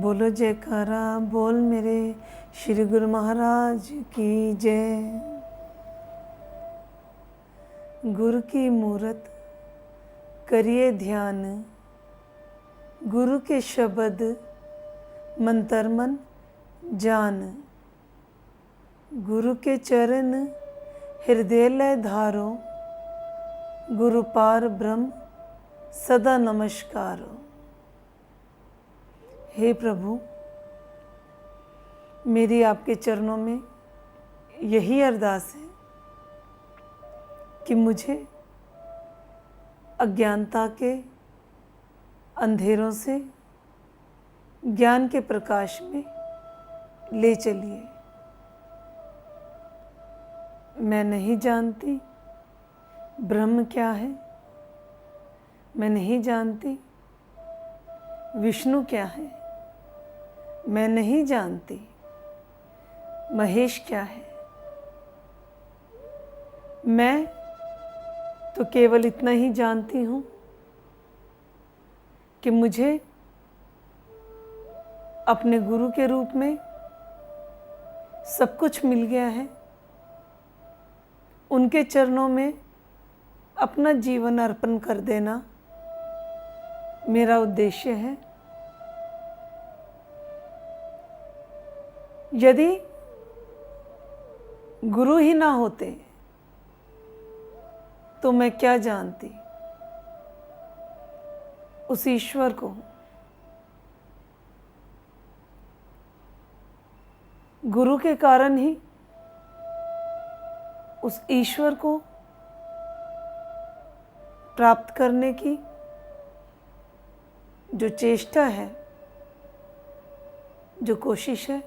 बोलो जयकारा बोल मेरे श्री गुरु महाराज की जय। गुरु की मूरत करिए ध्यान, गुरु के शब्द मंतर मन जान। गुरु के चरण हृदय लय धारो, गुरु पार ब्रह्म सदा नमस्कारो। हे प्रभु, मेरी आपके चरणों में यही अरदास है कि मुझे अज्ञानता के अंधेरों से ज्ञान के प्रकाश में ले चलिए। मैं नहीं जानती ब्रह्म क्या है, मैं नहीं जानती विष्णु क्या है, मैं नहीं जानती महेश क्या है। मैं तो केवल इतना ही जानती हूँ कि मुझे अपने गुरु के रूप में सब कुछ मिल गया है। उनके चरणों में अपना जीवन अर्पण कर देना मेरा उद्देश्य है। यदि गुरु ही ना होते तो मैं क्या जानती उस ईश्वर को। गुरु के कारण ही उस ईश्वर को प्राप्त करने की जो चेष्टा है, जो कोशिश है,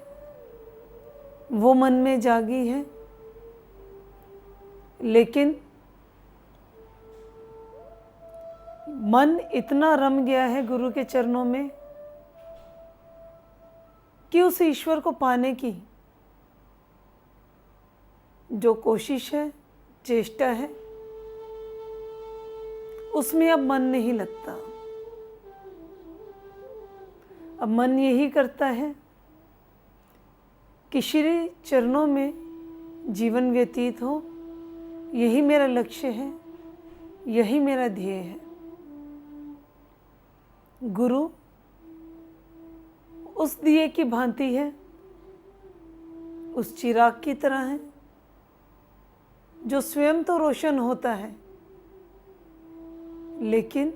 वो मन में जागी है। लेकिन मन इतना रम गया है गुरु के चरणों में कि उस ईश्वर को पाने की जो कोशिश है, चेष्टा है, उसमें अब मन नहीं लगता। अब मन यही करता है कि श्री चरणों में जीवन व्यतीत हो, यही मेरा लक्ष्य है, यही मेरा ध्येय है। गुरु उस दिए की भांति है, उस चिराग की तरह है जो स्वयं तो रोशन होता है, लेकिन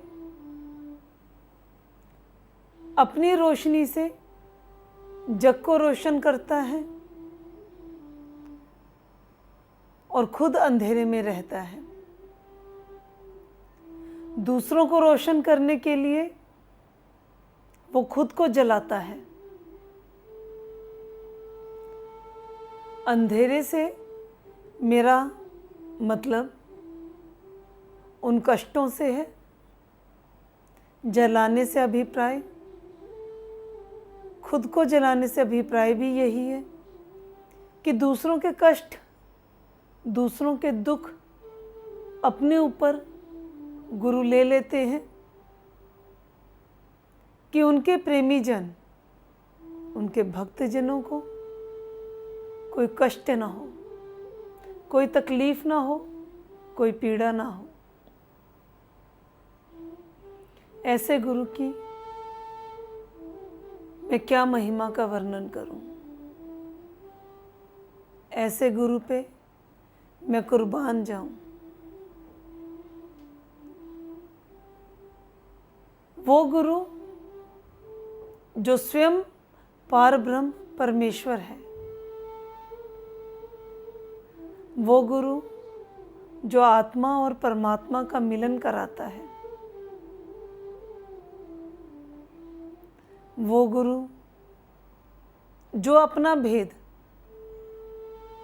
अपनी रोशनी से जग को रोशन करता है और खुद अंधेरे में रहता है। दूसरों को रोशन करने के लिए वो खुद को जलाता है। अंधेरे से मेरा मतलब उन कष्टों से है। जलाने से अभिप्राय, खुद को जलाने से अभिप्राय भी यही है कि दूसरों के कष्ट, दूसरों के दुख अपने ऊपर गुरु ले लेते हैं कि उनके प्रेमी जन, उनके भक्तजनों को कोई कष्ट ना हो, कोई तकलीफ ना हो, कोई पीड़ा ना हो। ऐसे गुरु की मैं क्या महिमा का वर्णन करूं। ऐसे गुरु पे मैं कुर्बान जाऊं। वो गुरु जो स्वयं पार ब्रह्म परमेश्वर है, वो गुरु जो आत्मा और परमात्मा का मिलन कराता है, वो गुरु जो अपना भेद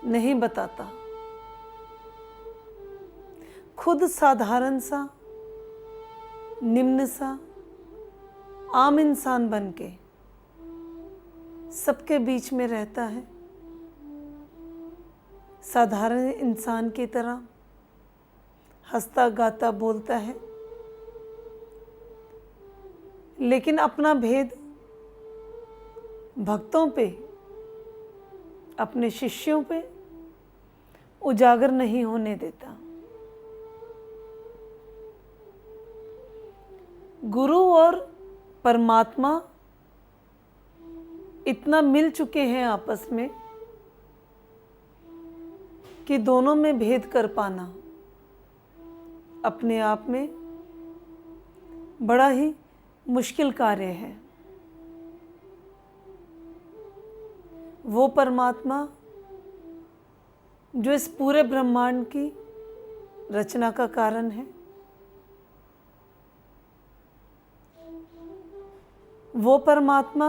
नहीं बताता, खुद साधारण सा, निम्न सा, आम इंसान बनके सबके बीच में रहता है। साधारण इंसान की तरह हंसता गाता बोलता है, लेकिन अपना भेद भक्तों पे, अपने शिष्यों पे उजागर नहीं होने देता। गुरु और परमात्मा इतना मिल चुके हैं आपस में कि दोनों में भेद कर पाना अपने आप में बड़ा ही मुश्किल कार्य है। वो परमात्मा जो इस पूरे ब्रह्मांड की रचना का कारण है, वो परमात्मा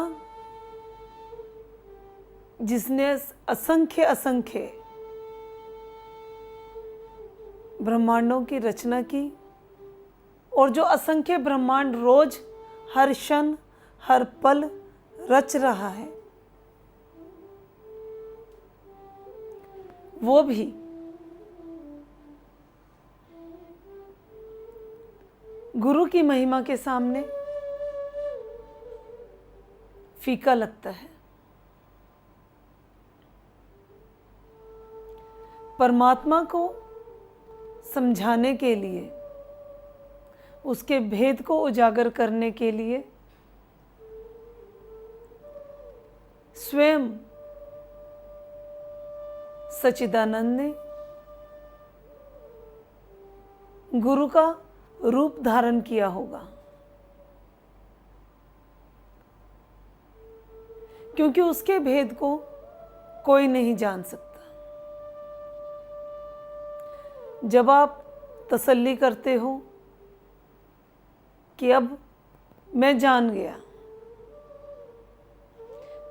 जिसने असंख्य असंख्य ब्रह्मांडों की रचना की और जो असंख्य ब्रह्मांड रोज हर क्षण हर पल रच रहा है, वो भी गुरु की महिमा के सामने फीका लगता है। परमात्मा को समझाने के लिए, उसके भेद को उजागर करने के लिए स्वयं सच्चिदानंद ने गुरु का रूप धारण किया होगा, क्योंकि उसके भेद को कोई नहीं जान सकता। जब आप तसल्ली करते हो कि अब मैं जान गया,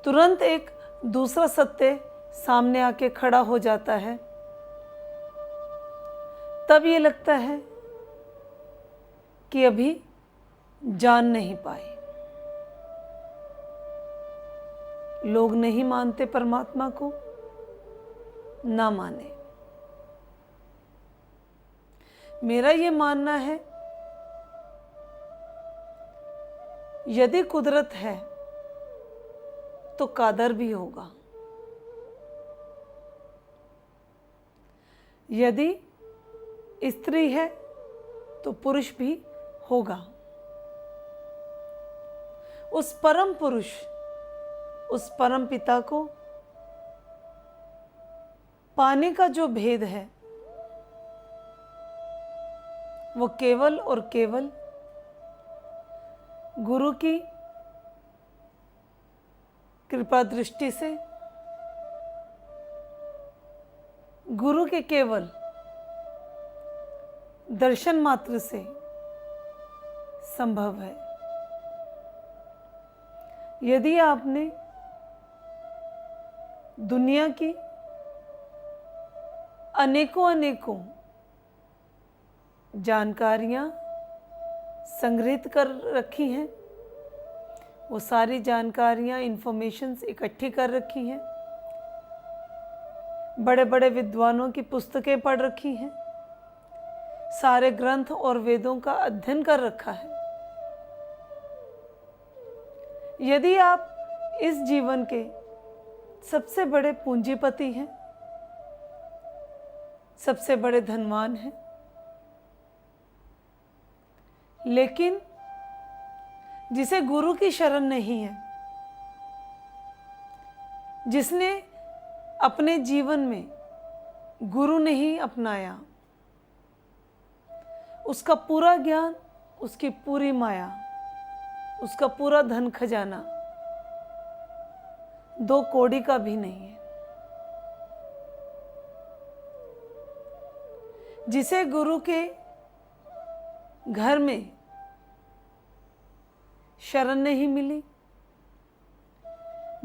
तुरंत एक दूसरा सत्य सामने आके खड़ा हो जाता है, तब ये लगता है कि अभी जान नहीं पाए। लोग नहीं मानते परमात्मा को, ना माने। मेरा ये मानना है, यदि कुदरत है तो कादर भी होगा। यदि स्त्री है तो पुरुष भी होगा। उस परम पुरुष, उस परम पिता को पाने का जो भेद है, वो केवल और केवल गुरु की कृपा दृष्टि से, गुरु के केवल दर्शन मात्र से संभव है। यदि आपने दुनिया की अनेकों अनेकों जानकारियां संग्रहित कर रखी हैं, वो सारी जानकारियां, इंफॉर्मेशंस इकट्ठी कर रखी हैं, बड़े बड़े विद्वानों की पुस्तकें पढ़ रखी हैं, सारे ग्रंथ और वेदों का अध्ययन कर रखा है, यदि आप इस जीवन के सबसे बड़े पूंजीपति हैं, सबसे बड़े धनवान हैं, लेकिन जिसे गुरु की शरण नहीं है, जिसने अपने जीवन में गुरु नहीं अपनाया, उसका पूरा ज्ञान, उसकी पूरी माया, उसका पूरा धन खजाना 2 कौड़ी का भी नहीं है। जिसे गुरु के घर में शरण नहीं मिली,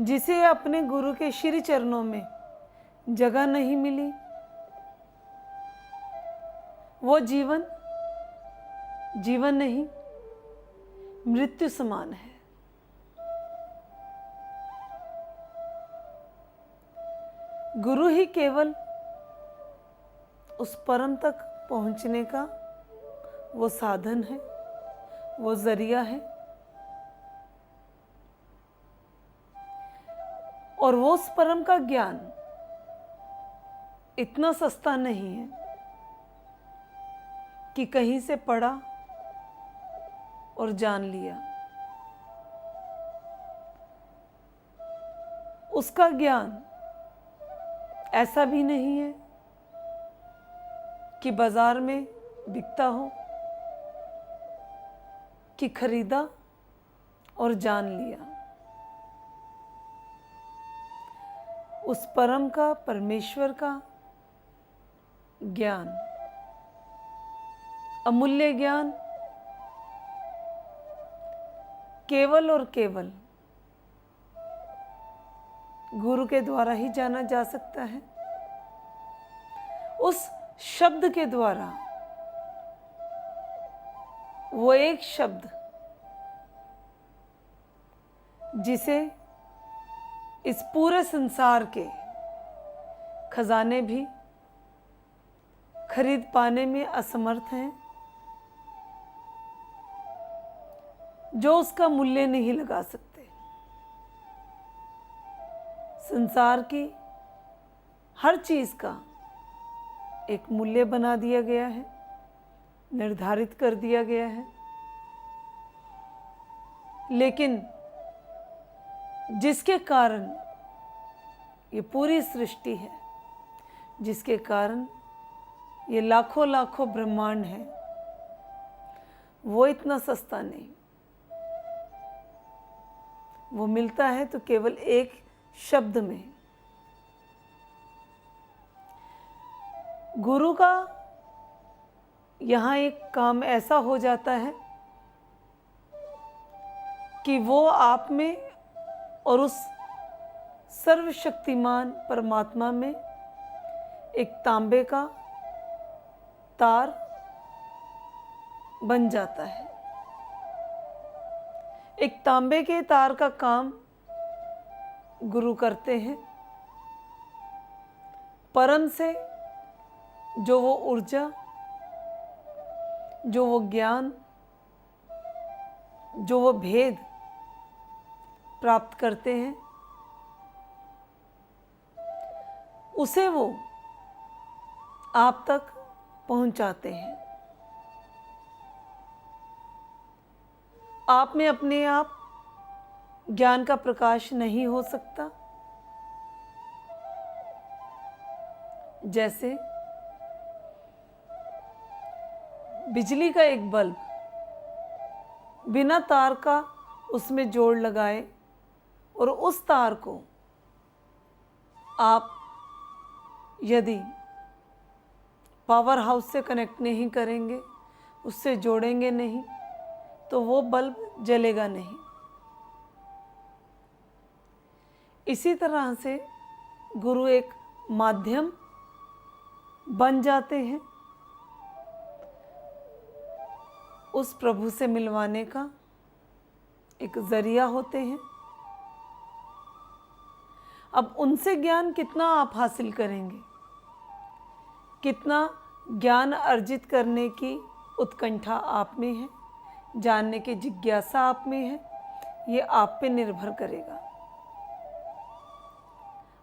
जिसे अपने गुरु के श्री चरणों में जगह नहीं मिली, वो जीवन जीवन नहीं, मृत्यु समान है। गुरु ही केवल उस परम तक पहुंचने का वो साधन है, वो जरिया है। और वो उस परम का ज्ञान इतना सस्ता नहीं है कि कहीं से पढ़ा और जान लिया। उसका ज्ञान ऐसा भी नहीं है कि बाजार में बिकता हो, कि खरीदा और जान लिया। उस परम का, परमेश्वर का ज्ञान, अमूल्य ज्ञान केवल और केवल गुरु के द्वारा ही जाना जा सकता है। उस शब्द के द्वारा, वो एक शब्द जिसे इस पूरे संसार के खजाने भी खरीद पाने में असमर्थ हैं, जो उसका मूल्य नहीं लगा सकते। संसार की हर चीज का एक मूल्य बना दिया गया है, निर्धारित कर दिया गया है, लेकिन जिसके कारण ये पूरी सृष्टि है, जिसके कारण ये लाखों लाखों ब्रह्मांड है, वो इतना सस्ता नहीं। वो मिलता है तो केवल एक शब्द में। गुरु का यहाँ एक काम ऐसा हो जाता है कि वो आप में और उस सर्वशक्तिमान परमात्मा में एक तांबे का तार बन जाता है। एक तांबे के तार का काम गुरु करते हैं। परम से जो वो ऊर्जा, जो वो ज्ञान, जो वो भेद प्राप्त करते हैं, उसे वो आप तक पहुंचाते हैं। आप में अपने आप ज्ञान का प्रकाश नहीं हो सकता। जैसे बिजली का एक बल्ब बिना तार का उसमें जोड़ लगाए और उस तार को आप यदि पावर हाउस से कनेक्ट नहीं करेंगे, उससे जोड़ेंगे नहीं, तो वो बल्ब जलेगा नहीं। इसी तरह से गुरु एक माध्यम बन जाते हैं, उस प्रभु से मिलवाने का एक जरिया होते हैं। अब उनसे ज्ञान कितना आप हासिल करेंगे, कितना ज्ञान अर्जित करने की उत्कंठा आप में है, जानने की जिज्ञासा आप में है, ये आप पे निर्भर करेगा।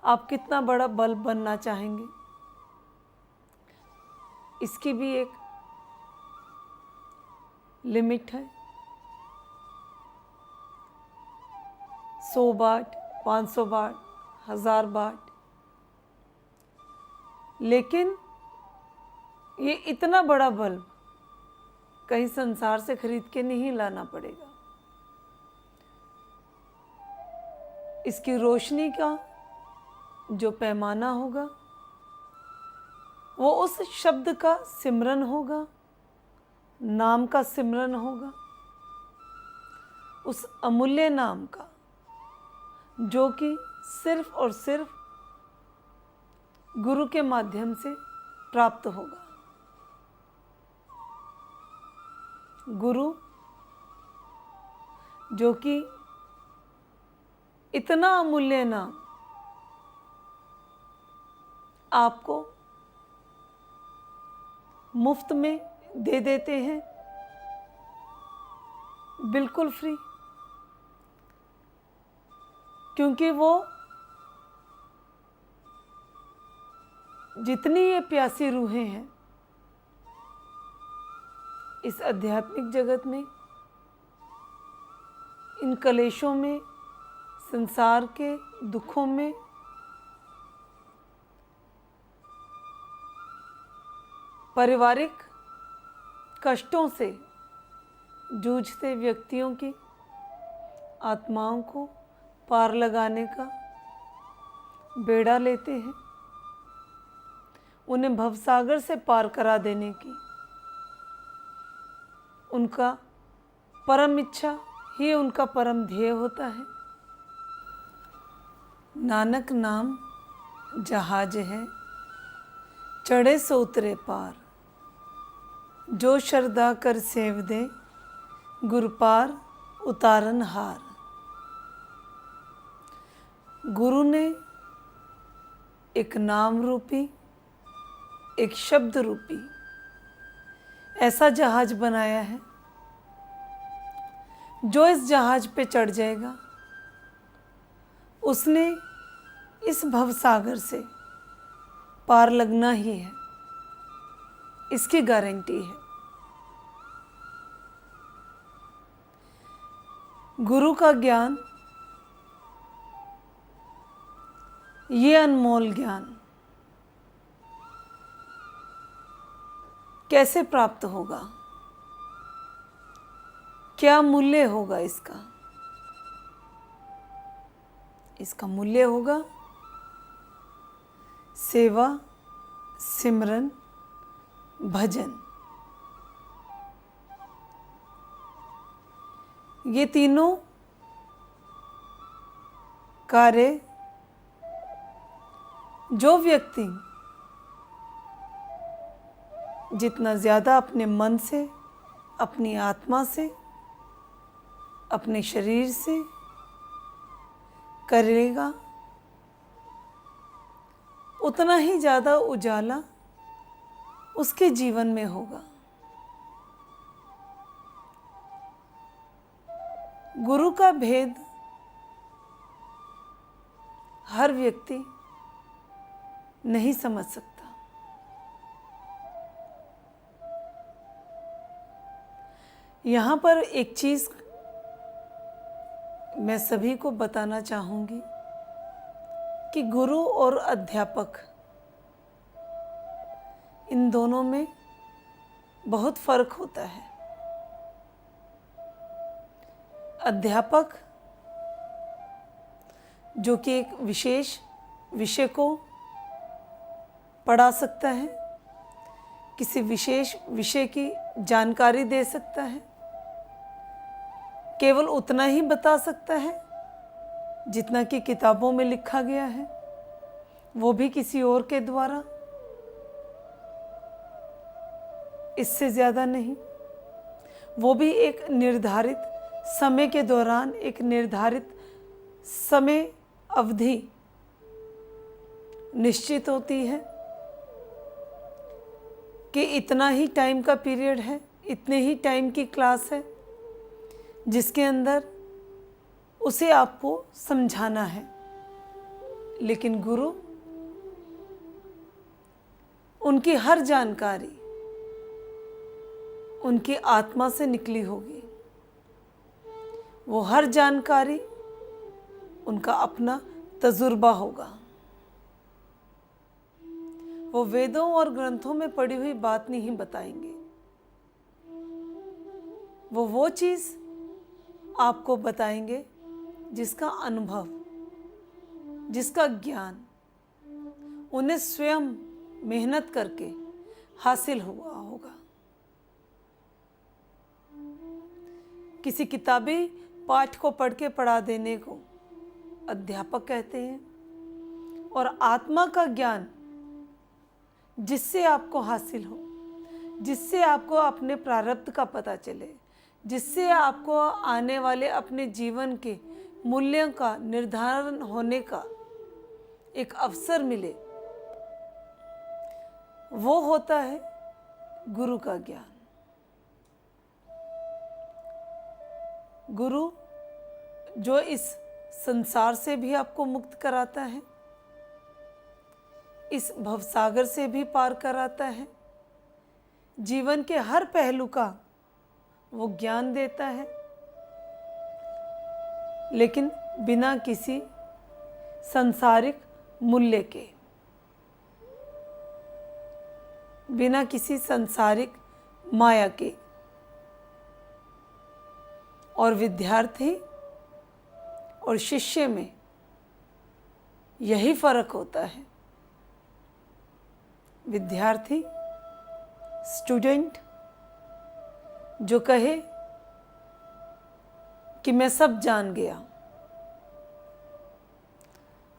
आप कितना बड़ा बल्ब बनना चाहेंगे, इसकी भी एक लिमिट है। 100 वाट, 500 वाट, 1000 वाट, लेकिन ये इतना बड़ा बल्ब कहीं संसार से खरीद के नहीं लाना पड़ेगा। इसकी रोशनी का जो पैमाना होगा वो उस शब्द का सिमरन होगा, नाम का सिमरन होगा, उस अमूल्य नाम का, जो कि सिर्फ और सिर्फ गुरु के माध्यम से प्राप्त होगा। गुरु जो कि इतना अमूल्य नाम आपको मुफ्त में दे देते हैं, बिल्कुल फ्री, क्योंकि वो जितनी ये प्यासी रूहें हैं इस आध्यात्मिक जगत में, इन कलेशों में, संसार के दुखों में, पारिवारिक कष्टों से जूझते व्यक्तियों की आत्माओं को पार लगाने का बेड़ा लेते हैं, उन्हें भवसागर से पार करा देने की उनका परम इच्छा ही उनका परम ध्येय होता है। नानक नाम जहाज है, चढ़े सो उतरे पार, जो श्रद्धा कर सेव दे, गुरु पार उतारन हार। गुरु ने एक नाम रूपी, एक शब्द रूपी ऐसा जहाज बनाया है, जो इस जहाज पे चढ़ जाएगा उसने इस भवसागर से पार लगना ही है, इसकी गारंटी है। गुरु का ज्ञान, ये अनमोल ज्ञान कैसे प्राप्त होगा? क्या मूल्य होगा इसका? इसका मूल्य होगा सेवा, सिमरन, भजन। ये तीनों कार्य जो व्यक्ति जितना ज़्यादा अपने मन से, अपनी आत्मा से, अपने शरीर से करेगा, उतना ही ज़्यादा उजाला उसके जीवन में होगा। गुरु का भेद हर व्यक्ति नहीं समझ सकता। यहाँ पर एक चीज़ मैं सभी को बताना चाहूँगी कि गुरु और अध्यापक, इन दोनों में बहुत फर्क होता है। अध्यापक जो कि एक विशेष विषय को पढ़ा सकता है, किसी विशेष विषय की जानकारी दे सकता है, केवल उतना ही बता सकता है जितना कि किताबों में लिखा गया है, वो भी किसी और के द्वारा, इससे ज़्यादा नहीं। वो भी एक निर्धारित समय के दौरान, एक निर्धारित समय अवधि निश्चित होती है कि इतना ही टाइम का पीरियड है, इतने ही टाइम की क्लास है, जिसके अंदर उसे आपको समझाना है। लेकिन गुरु, उनकी हर जानकारी उनकी आत्मा से निकली होगी। वो हर जानकारी उनका अपना तजुर्बा होगा। वो वेदों और ग्रंथों में पढ़ी हुई बात नहीं बताएंगे। वो चीज़ आपको बताएंगे जिसका अनुभव, जिसका ज्ञान उन्हें स्वयं मेहनत करके हासिल हुआ होगा। किसी किताबी पाठ को पढ़ के पढ़ा देने को अध्यापक कहते हैं, और आत्मा का ज्ञान जिससे आपको हासिल हो, जिससे आपको अपने प्रारब्ध का पता चले, जिससे आपको आने वाले अपने जीवन के मूल्यों का निर्धारण होने का एक अवसर मिले, वो होता है गुरु का ज्ञान। गुरु जो इस संसार से भी आपको मुक्त कराता है, इस भवसागर से भी पार कराता है। जीवन के हर पहलू का वो ज्ञान देता है, लेकिन बिना किसी सांसारिक मूल्य के, बिना किसी सांसारिक माया के। और विद्यार्थी और शिष्य में यही फर्क होता है। विद्यार्थी, स्टूडेंट, जो कहे कि मैं सब जान गया,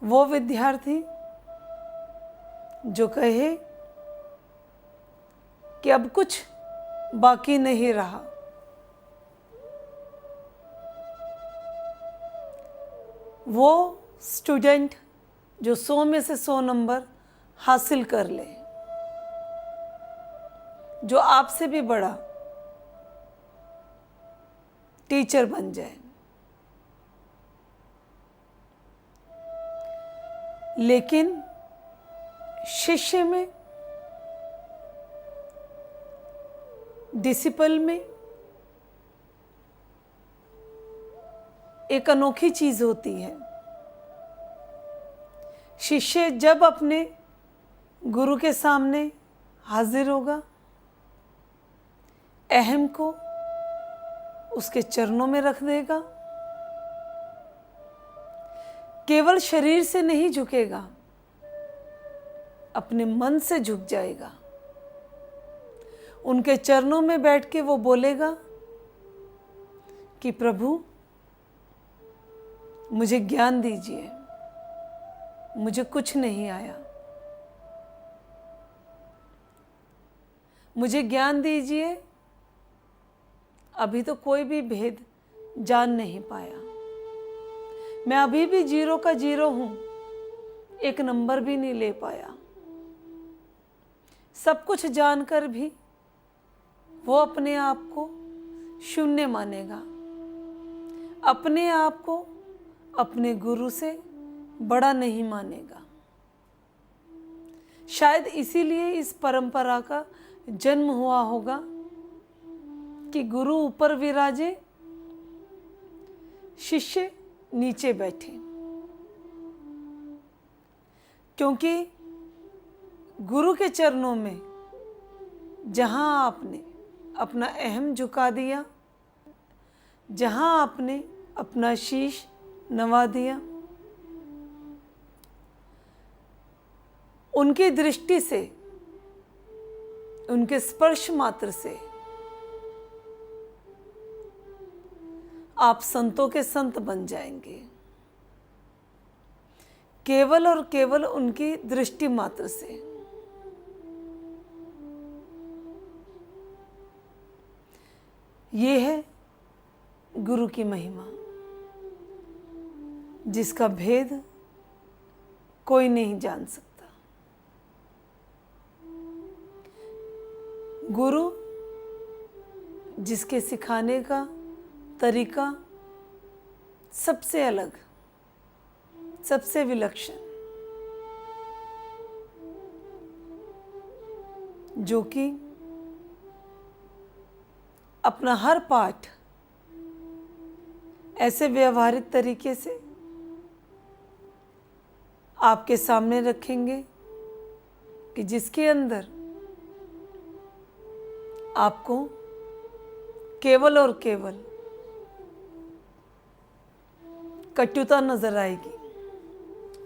वो विद्यार्थी जो कहे कि अब कुछ बाकी नहीं रहा, वो स्टूडेंट जो 100 में से 100 नंबर हासिल कर ले, जो आपसे भी बड़ा टीचर बन जाए। लेकिन शिष्य में, डिसिपल में एक अनोखी चीज होती है। शिष्य जब अपने गुरु के सामने हाजिर होगा, अहम को उसके चरणों में रख देगा, केवल शरीर से नहीं झुकेगा, अपने मन से झुक जाएगा। उनके चरणों में बैठ के वो बोलेगा कि प्रभु मुझे ज्ञान दीजिए, मुझे कुछ नहीं आया, मुझे ज्ञान दीजिए। अभी तो कोई भी भेद जान नहीं पाया, मैं अभी भी 0 का 0 हूं, एक नंबर भी नहीं ले पाया। सब कुछ जानकर भी वो अपने आप को शून्य मानेगा, अपने आप को अपने गुरु से बड़ा नहीं मानेगा। शायद इसीलिए इस परंपरा का जन्म हुआ होगा कि गुरु ऊपर विराजे, शिष्य नीचे बैठे, क्योंकि गुरु के चरणों में जहां आपने अपना अहम झुका दिया, जहां आपने अपना शीश नवा दिया, उनकी दृष्टि से, उनके स्पर्श मात्र से आप संतों के संत बन जाएंगे, केवल और केवल उनकी दृष्टि मात्र से। ये है गुरु की महिमा, जिसका भेद कोई नहीं जान सकता। गुरु जिसके सिखाने का तरीका सबसे अलग, सबसे विलक्षण, जो कि अपना हर पाठ ऐसे व्यवहारिक तरीके से आपके सामने रखेंगे कि जिसके अंदर आपको केवल और केवल कटुता नजर आएगी,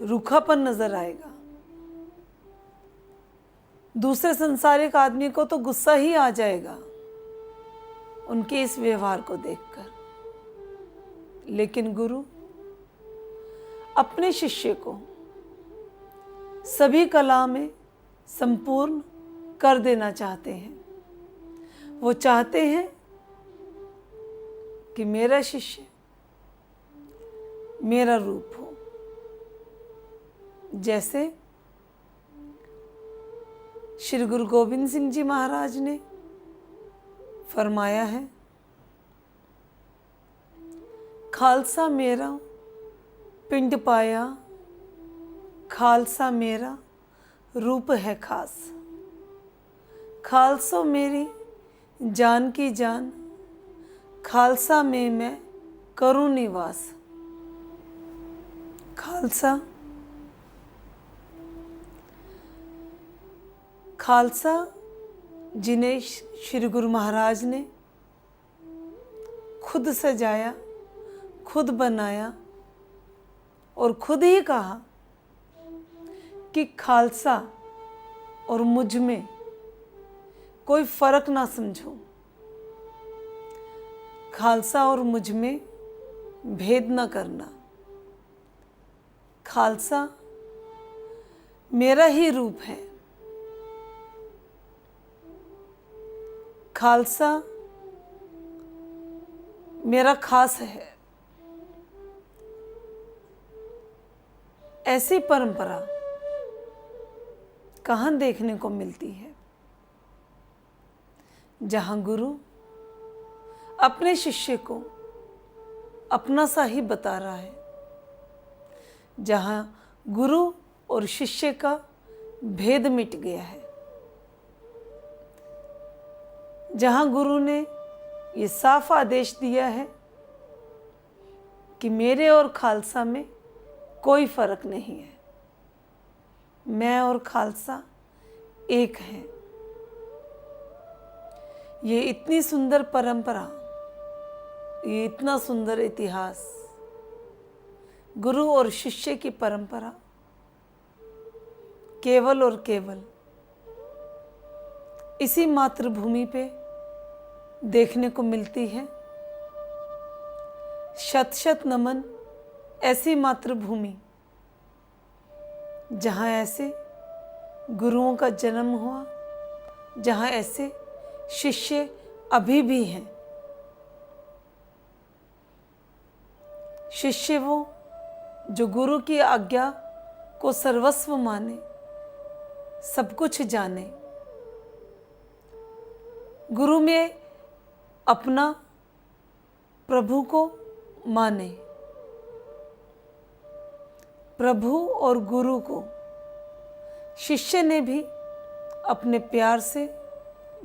रूखापन नजर आएगा। दूसरे संसारिक आदमी को तो गुस्सा ही आ जाएगा उनके इस व्यवहार को देखकर, लेकिन गुरु अपने शिष्य को सभी कला में संपूर्ण कर देना चाहते हैं। वो चाहते हैं कि मेरा शिष्य मेरा रूप हो। जैसे श्री गुरु गोविंद सिंह जी महाराज ने फरमाया है, खालसा मेरा पिंड पाया, खालसा मेरा रूप है खास। खालसो मेरी जान की जान, खालसा में मैं करूं निवास। खालसा खालसा जिन्हें श्री गुरु महाराज ने खुद सजाया, खुद बनाया और खुद ही कहा कि खालसा और मुझ में कोई फर्क ना समझो, खालसा और मुझ में भेद ना करना। खालसा मेरा ही रूप है, खालसा मेरा खास है। ऐसी परंपरा कहाँ देखने को मिलती है, जहाँ गुरु अपने शिष्य को अपना सा ही बता रहा है, जहाँ गुरु और शिष्य का भेद मिट गया है, जहाँ गुरु ने ये साफ आदेश दिया है कि मेरे और खालसा में कोई फर्क नहीं है, मैं और खालसा एक हैं। ये इतनी सुंदर परंपरा, ये इतना सुंदर इतिहास, गुरु और शिष्य की परंपरा केवल और केवल इसी मातृभूमि पे देखने को मिलती है। शत शत नमन ऐसी मातृभूमि जहाँ ऐसे गुरुओं का जन्म हुआ, जहाँ ऐसे शिष्य अभी भी हैं। शिष्य वो जो गुरु की आज्ञा को सर्वस्व माने, सब कुछ जाने, गुरु में अपना प्रभु को माने, प्रभु और गुरु को शिष्य ने भी अपने प्यार से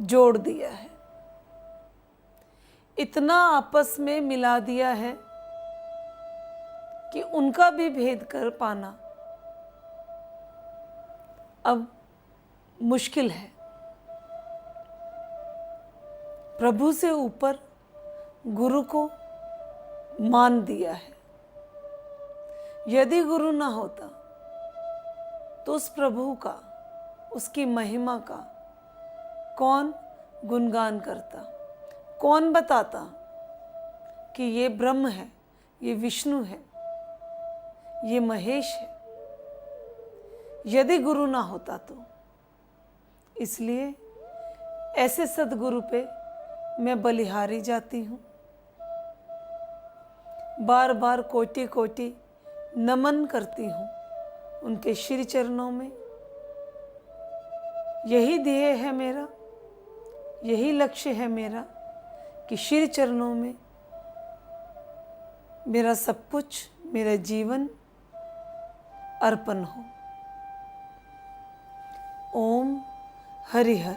जोड़ दिया है, इतना आपस में मिला दिया है कि उनका भी भेद कर पाना अब मुश्किल है। प्रभु से ऊपर गुरु को मान दिया है। यदि गुरु ना होता तो उस प्रभु का, उसकी महिमा का कौन गुणगान करता, कौन बताता कि ये ब्रह्म है, ये विष्णु है, ये महेश है, यदि गुरु ना होता तो। इसलिए ऐसे सद्गुरु पे मैं बलिहारी जाती हूँ, बार बार कोटि कोटि नमन करती हूँ उनके श्री चरणों में। यही ध्येय है मेरा, यही लक्ष्य है मेरा कि श्री चरणों में मेरा सब कुछ, मेरा जीवन अर्पण हो। ओम हरिहर।